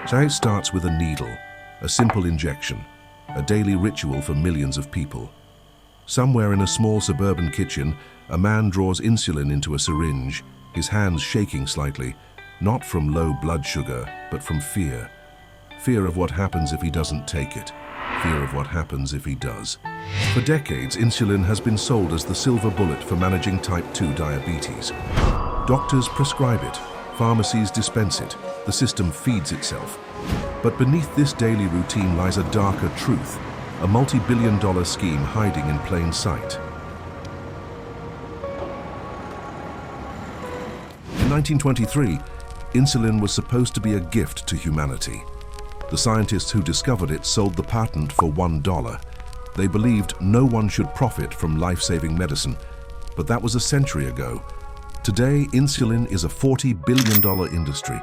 Say it starts with a needle, a simple injection, a daily ritual for millions of people. Somewhere in a small suburban kitchen, a man draws insulin into a syringe, his hands shaking slightly, not from low blood sugar, but from fear. Fear of what happens if he doesn't take it. Fear of what happens if he does. For decades, insulin has been sold as the silver bullet for managing type 2 diabetes. Doctors prescribe it, pharmacies dispense it, the system feeds itself. But beneath this daily routine lies a darker truth, a multi-billion-dollar scheme hiding in plain sight. In 1923, insulin was supposed to be a gift to humanity. The scientists who discovered it sold the patent for $1. They believed no one should profit from life-saving medicine, but that was a century ago. Today, insulin is a $40 billion industry.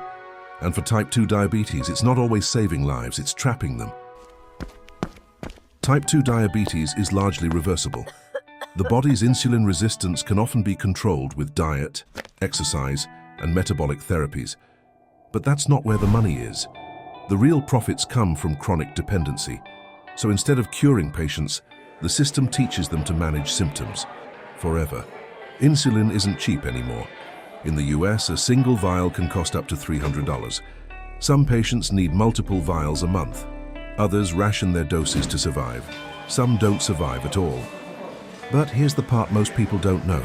And for type 2 diabetes, it's not always saving lives, it's trapping them. Type 2 diabetes is largely reversible. The body's insulin resistance can often be controlled with diet, exercise, and metabolic therapies. But that's not where the money is. The real profits come from chronic dependency. So instead of curing patients, the system teaches them to manage symptoms forever. Insulin isn't cheap anymore. In the US, a single vial can cost up to $300. Some patients need multiple vials a month. Others ration their doses to survive. Some don't survive at all. But here's the part most people don't know.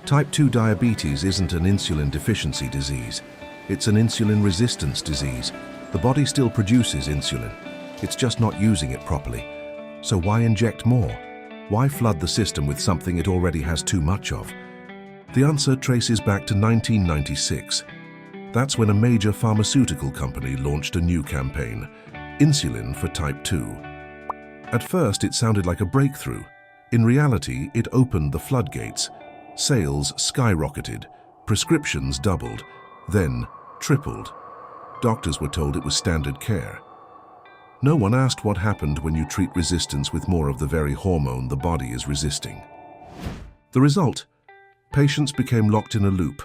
Type 2 diabetes isn't an insulin deficiency disease. It's an insulin resistance disease. The body still produces insulin. It's just not using it properly. So why inject more? Why flood the system with something it already has too much of? The answer traces back to 1996. That's when a major pharmaceutical company launched a new campaign, Insulin for Type 2. At first, it sounded like a breakthrough. In reality, it opened the floodgates. Sales skyrocketed, prescriptions doubled, then tripled. Doctors were told it was standard care. No one asked what happened when you treat resistance with more of the very hormone the body is resisting. The result? Patients became locked in a loop.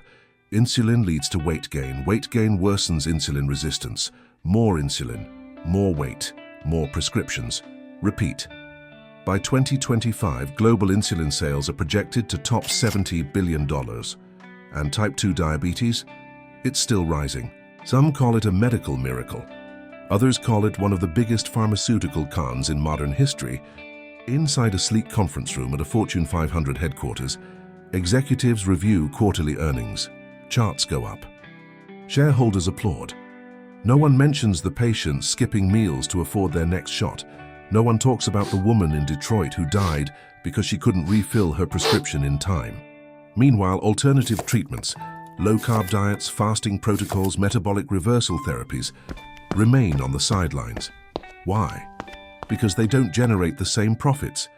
Insulin leads to weight gain. Weight gain worsens insulin resistance. More insulin, more weight, more prescriptions. Repeat. By 2025, global insulin sales are projected to top $70 billion. And type 2 diabetes? It's still rising. Some call it a medical miracle. Others call it one of the biggest pharmaceutical cons in modern history. Inside a sleek conference room at a Fortune 500 headquarters, executives review quarterly earnings. Charts go up. Shareholders applaud. No one mentions the patients skipping meals to afford their next shot. No one talks about the woman in Detroit who died because she couldn't refill her prescription in time. Meanwhile, alternative treatments, low-carb diets, fasting protocols, metabolic reversal therapies remain on the sidelines. Why? Because they don't generate the same profits.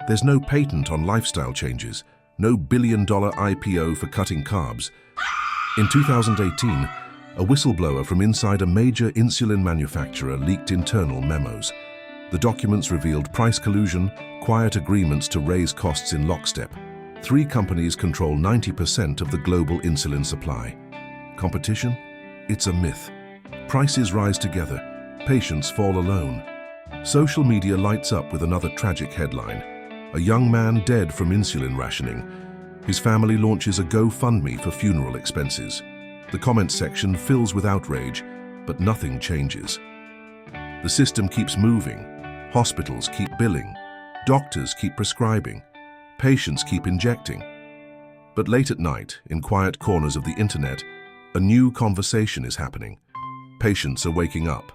There's no patent on lifestyle changes, no billion-dollar IPO for cutting carbs. In 2018, a whistleblower from inside a major insulin manufacturer leaked internal memos. The documents revealed price collusion, quiet agreements to raise costs in lockstep. 3 companies control 90% of the global insulin supply. Competition? It's a myth. Prices rise together, patients fall alone. Social media lights up with another tragic headline. A young man dead from insulin rationing. His family launches a GoFundMe for funeral expenses. The comment section fills with outrage, but nothing changes. The system keeps moving. Hospitals keep billing. Doctors keep prescribing. Patients keep injecting. But late at night, in quiet corners of the internet, a new conversation is happening. Patients are waking up.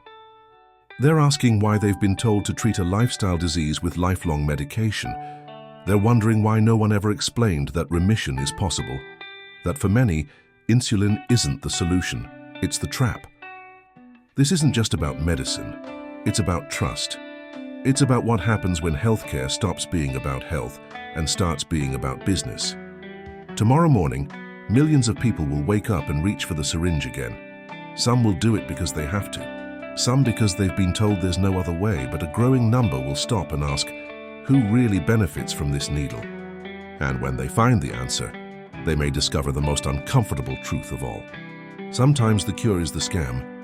They're asking why they've been told to treat a lifestyle disease with lifelong medication. They're wondering why no one ever explained that remission is possible. That for many, insulin isn't the solution, it's the trap. This isn't just about medicine, it's about trust. It's about what happens when healthcare stops being about health and starts being about business. Tomorrow morning, millions of people will wake up and reach for the syringe again. Some will do it because they have to. Some because they've been told there's no other way, but a growing number will stop and ask, who really benefits from this needle? And when they find the answer, they may discover the most uncomfortable truth of all. Sometimes the cure is the scam,